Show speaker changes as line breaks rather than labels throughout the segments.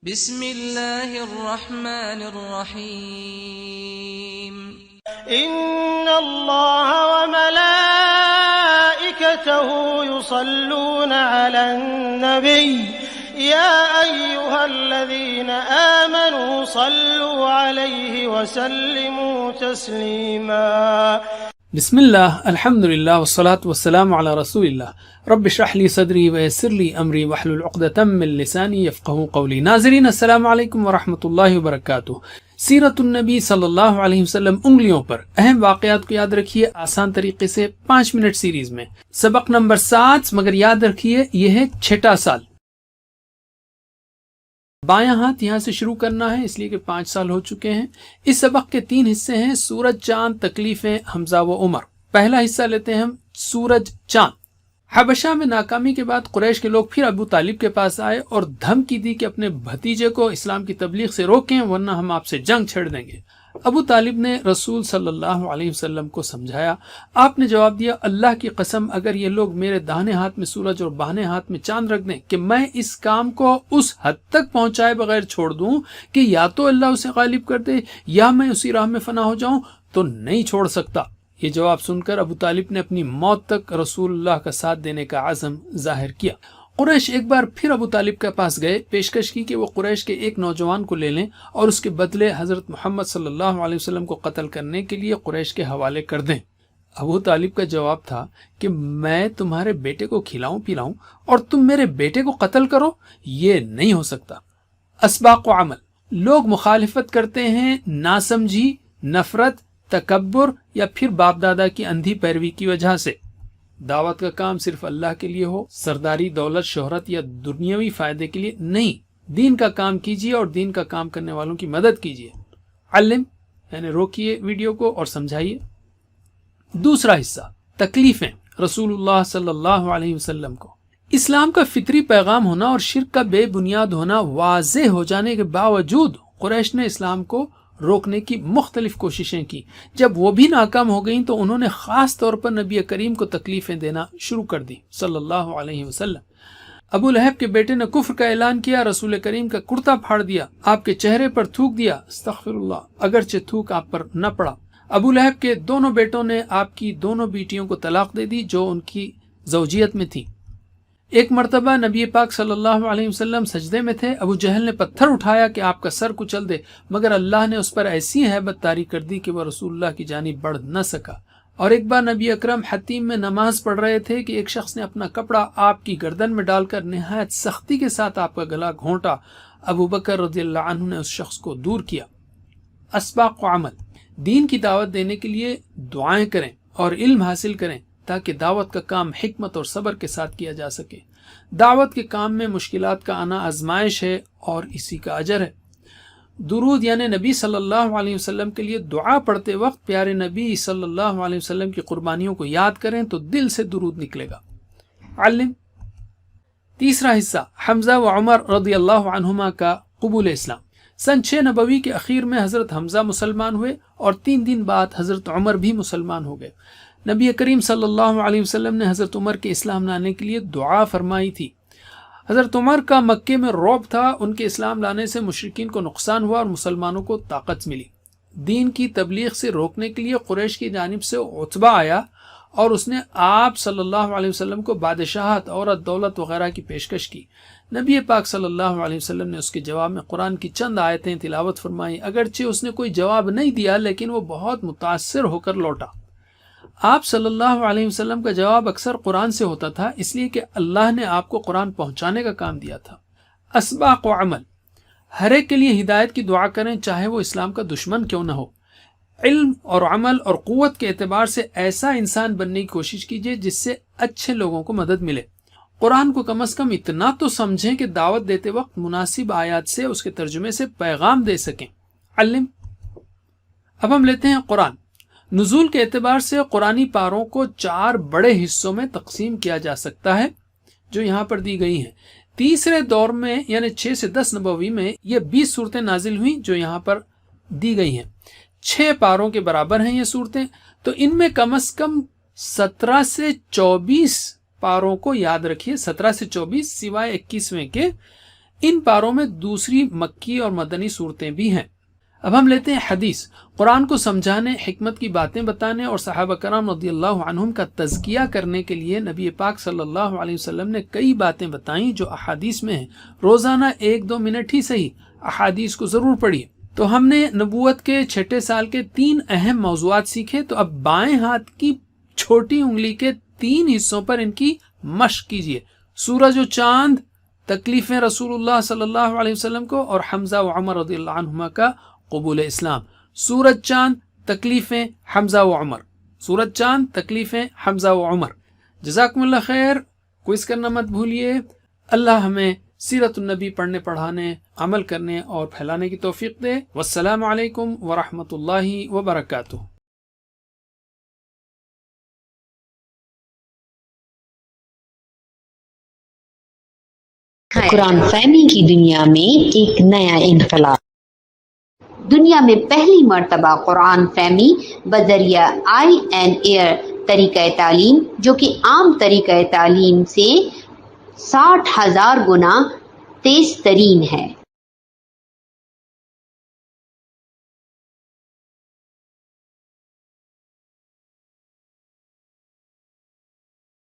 بسم اللہ الرحمن الرحیم
ان اللہ وملائکته یصلون علی النبی یا ایها الذین آمنوا صلوا علیہ وسلموا تسلیما۔
بسم اللہ، الحمدللہ والصلاة والسلام علی رسول اللہ۔ رب اشرح لی صدری ویسر لی امری واحلل عقدۃ من لسانی یفقہوا قولی۔ ناظرین السلام علیکم ورحمۃ اللہ وبرکاتہ۔ سیرت النبی صلی اللہ علیہ وسلم انگلیوں پر اہم واقعات کو یاد رکھیے آسان طریقے سے 5 منٹ سیریز میں۔ سبق نمبر 7، مگر یاد رکھیے یہ ہے چھٹا سال۔ بایاں ہاتھ یہاں سے شروع کرنا ہے، اس لیے کہ 5 سال ہو چکے ہیں۔ اس سبق کے 3 حصے ہیں: سورج، چاند، تکلیفیں، حمزہ و عمر۔ پہلا حصہ لیتے ہیں ہم سورج چاند۔ حبشہ میں ناکامی کے بعد قریش کے لوگ پھر ابو طالب کے پاس آئے اور دھمکی دی کہ اپنے بھتیجے کو اسلام کی تبلیغ سے روکیں ورنہ ہم آپ سے جنگ چھیڑ دیں گے۔ ابو طالب نے رسول صلی اللہ علیہ وسلم کو سمجھایا۔ آپ نے جواب دیا، اللہ کی قسم اگر یہ لوگ میرے داہنے ہاتھ میں سورج اور بائیں ہاتھ میں چاند رکھ دیں کہ میں اس کام کو اس حد تک پہنچائے بغیر چھوڑ دوں کہ یا تو اللہ اسے غالب کر دے یا میں اسی راہ میں فنا ہو جاؤں، تو نہیں چھوڑ سکتا۔ یہ جواب سن کر ابو طالب نے اپنی موت تک رسول اللہ کا ساتھ دینے کا عزم ظاہر کیا۔ قریش ایک بار پھر ابو طالب کے پاس گئے، پیشکش کی کہ وہ قریش کے ایک نوجوان کو لے لیں اور اس کے بدلے حضرت محمد صلی اللہ علیہ وسلم کو قتل کرنے کے لیے قریش کے حوالے کر دیں۔ ابو طالب کا جواب تھا کہ میں تمہارے بیٹے کو کھلاؤں پلاؤں اور تم میرے بیٹے کو قتل کرو، یہ نہیں ہو سکتا۔ اسباق و عمل۔ لوگ مخالفت کرتے ہیں ناسمجھی، نفرت، تکبر یا پھر باپ دادا کی اندھی پیروی کی وجہ سے۔ دعوت کا کام صرف اللہ کے لیے ہو، سرداری، دولت، شہرت یا دنیاوی فائدے کے لیے نہیں۔ دین کا کام کیجیے اور دین کا کام کرنے والوں کی مدد کیجیے۔ علم یعنی روکیے ویڈیو کو اور سمجھائیے۔ دوسرا حصہ تکلیفیں، رسول اللہ صلی اللہ علیہ وسلم کو۔ اسلام کا فطری پیغام ہونا اور شرک کا بے بنیاد ہونا واضح ہو جانے کے باوجود قریش نے اسلام کو روکنے کی مختلف کوششیں کی۔ جب وہ بھی ناکام ہو گئیں تو انہوں نے خاص طور پر نبی کریم کو تکلیفیں دینا شروع کر دی صلی اللہ علیہ وسلم۔ ابو لہب کے بیٹے نے کفر کا اعلان کیا، رسول کریم کا کرتا پھاڑ دیا، آپ کے چہرے پر تھوک دیا، استغفر اللہ، اگرچہ تھوک آپ پر نہ پڑا۔ ابو لہب کے دونوں بیٹوں نے آپ کی دونوں بیٹیوں کو طلاق دے دی جو ان کی زوجیت میں تھی۔ ایک مرتبہ نبی پاک صلی اللہ علیہ وسلم سجدے میں تھے، ابو جہل نے پتھر اٹھایا کہ آپ کا سر کچل دے، مگر اللہ نے اس پر ایسی ہیبت طاری کر دی کہ وہ رسول اللہ کی جانب بڑھ نہ سکا۔ اور ایک بار نبی اکرم حتیم میں نماز پڑھ رہے تھے کہ ایک شخص نے اپنا کپڑا آپ کی گردن میں ڈال کر نہایت سختی کے ساتھ آپ کا گلا گھونٹا۔ ابو بکر رضی اللہ عنہ نے اس شخص کو دور کیا۔ اسباق و عمل۔ دین کی دعوت دینے کے لیے دعائیں کریں اور علم حاصل کریں تاکہ دعوت کا کام حکمت اور صبر کے ساتھ کیا جا سکے۔ دعوت کے کام میں مشکلات کا آنا آزمائش ہے اور اسی کا اجر ہے۔ درود یعنی نبی صلی اللہ علیہ وسلم کے لیے دعا پڑھتے وقت پیارے نبی صلی اللہ علیہ وسلم کی قربانیوں کو یاد کریں تو دل سے درود نکلے گا۔ علم۔ تیسرا حصہ حمزہ و عمر رضی اللہ عنہما کا قبول اسلام۔ سن 6 نبوی کے اخیر میں حضرت حمزہ مسلمان ہوئے اور 3 دن بعد حضرت عمر بھی مسلمان ہو گئے۔ نبی کریم صلی اللہ علیہ وسلم نے حضرت عمر کے اسلام لانے کے لیے دعا فرمائی تھی۔ حضرت عمر کا مکے میں رعب تھا، ان کے اسلام لانے سے مشرکین کو نقصان ہوا اور مسلمانوں کو طاقت ملی۔ دین کی تبلیغ سے روکنے کے لیے قریش کی جانب سے عتبہ آیا اور اس نے آپ صلی اللہ علیہ وسلم کو بادشاہت، عورت، دولت وغیرہ کی پیشکش کی۔ نبی پاک صلی اللہ علیہ وسلم نے اس کے جواب میں قرآن کی چند آیتیں تلاوت فرمائیں، اگرچہ اس نے کوئی جواب نہیں دیا لیکن وہ بہت متاثر ہو کر لوٹا۔ آپ صلی اللہ علیہ وسلم کا جواب اکثر قرآن سے ہوتا تھا، اس لیے کہ اللہ نے آپ کو قرآن پہنچانے کا کام دیا تھا۔ اسباق و عمل۔ ہر ایک کے لیے ہدایت کی دعا کریں چاہے وہ اسلام کا دشمن کیوں نہ ہو۔ علم اور عمل اور قوت کے اعتبار سے ایسا انسان بننے کی کوشش کیجیے جس سے اچھے لوگوں کو مدد ملے۔ قرآن کو کم از کم اتنا تو سمجھیں کہ دعوت دیتے وقت مناسب آیات سے اس کے ترجمے سے پیغام دے سکیں۔ علم۔ اب ہم لیتے ہیں قرآن۔ نزول کے اعتبار سے قرآنی پاروں کو 4 بڑے حصوں میں تقسیم کیا جا سکتا ہے جو یہاں پر دی گئی ہیں۔ تیسرے دور میں یعنی 6 سے 10 نبوی میں یہ 20 صورتیں نازل ہوئیں جو یہاں پر دی گئی ہیں۔ 6 پاروں کے برابر ہیں یہ صورتیں، تو ان میں کم از کم 17 سے 24 پاروں کو یاد رکھیے، 17 سے 24 سوائے 21ویں کے ان پاروں میں دوسری مکی اور مدنی صورتیں بھی ہیں۔ اب ہم لیتے ہیں حدیث۔ قرآن کو سمجھانے، حکمت کی باتیں بتانے اور صحابہ کرام رضی اللہ عنہم کا تزکیہ کرنے کے لیے نبی پاک صلی اللہ علیہ وسلم نے کئی باتیں بتائیں جو احادیث میں ہیں۔ روزانہ 1-2 منٹ ہی صحیح احادیث کو ضرور پڑھیے۔ تو ہم نے نبوت کے 6 سال کے 3 اہم موضوعات سیکھے، تو اب بائیں ہاتھ کی چھوٹی انگلی کے 3 حصوں پر ان کی مشق کیجیے۔ سورج و چاند، تکلیفیں رسول اللہ صلی اللہ علیہ وسلم کو، اور حمزہ و عمر رضی اللہ عنہما کا قبول اسلام۔ سورج چاند، تکلیفیں، حمزہ و عمر، سورج چاند، تکلیفیں، حمزہ و عمر۔ جزاکم اللہ خیر۔ کوئز کرنا مت بھولیے۔ اللہ ہمیں سیرت النبی پڑھنے، پڑھانے، عمل کرنے اور پھیلانے کی توفیق دے۔ والسلام علیکم ورحمۃ اللہ وبرکاتہ۔
قرآن فہمی کی دنیا میں ایک نیا انقلاب۔ دنیا میں پہلی مرتبہ قرآن فہمی بذریعہ آئی اینڈ ایئر طریقہ تعلیم، جو کہ عام طریقہ تعلیم سے 60,000 گنا تیز ترین ہے۔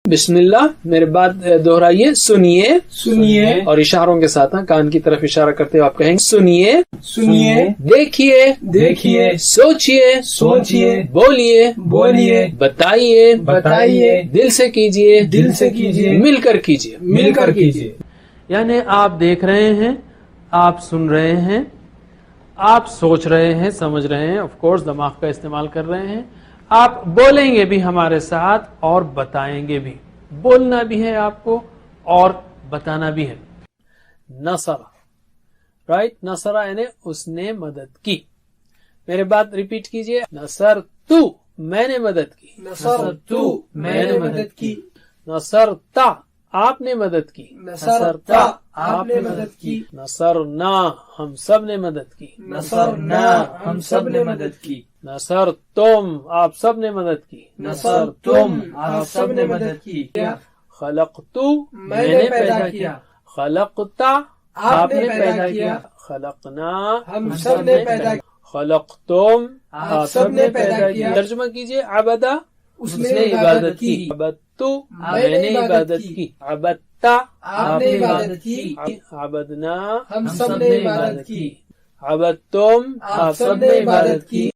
بسم اللہ، میرے بعد دہرائیے، سنیے
سنیے
اور اشاروں کے ساتھ کان کی طرف اشارہ کرتے ہوئے آپ کہیں گے سنیے،
سنیے،
دیکھیے،
دیکھیے،
سوچیے،
سوچیے،
بولیے،
بولیے،
بتائیے،
بتائیے،
دل سے کیجیے،
دل سے کیجیے،
مل کر کیجیے۔
مل کر کیجیے۔
یعنی آپ دیکھ رہے ہیں، آپ سن رہے ہیں، آپ سوچ رہے ہیں، سمجھ رہے ہیں، آف کورس دماغ کا استعمال کر رہے ہیں، آپ بولیں گے بھی ہمارے ساتھ اور بتائیں گے بھی۔ بولنا بھی ہے آپ کو اور بتانا بھی ہے۔ نصر، رائٹ، نصر یعنی اس نے مدد کی۔ میرے بات ریپیٹ کیجئے، نصر تو، میں نے مدد کی۔
نصر تو، میں نے مدد کی۔
نصر تا، آپ نے مدد کی۔
نصر تا، آپ نے مدد کی۔
نصر نا، ہم سب نے مدد کی۔
نصر نا، ہم سب نے مدد کی۔
نصر تم، آپ سب نے مدد کی۔
نصر تم، آپ سب نے مدد کی۔
خلقتو،
میں نے پیدا کیا۔
خلقتا،
آپ نے پیدا کیا۔
خلقنا،
ہم سب نے پیدا کیا۔
خلقتم،
آپ سب نے پیدا کیا۔
ترجمہ کیجئے، عبدہ،
اس نے عبادت کی۔
عبدتو،
میں نے
میں نے عبادت کی۔ عبدتا،
آپ نے عبادت کی۔
عبدنا،
ہم سب نے عبادت کی۔
عبدتم،
آپ سب نے عبادت کی۔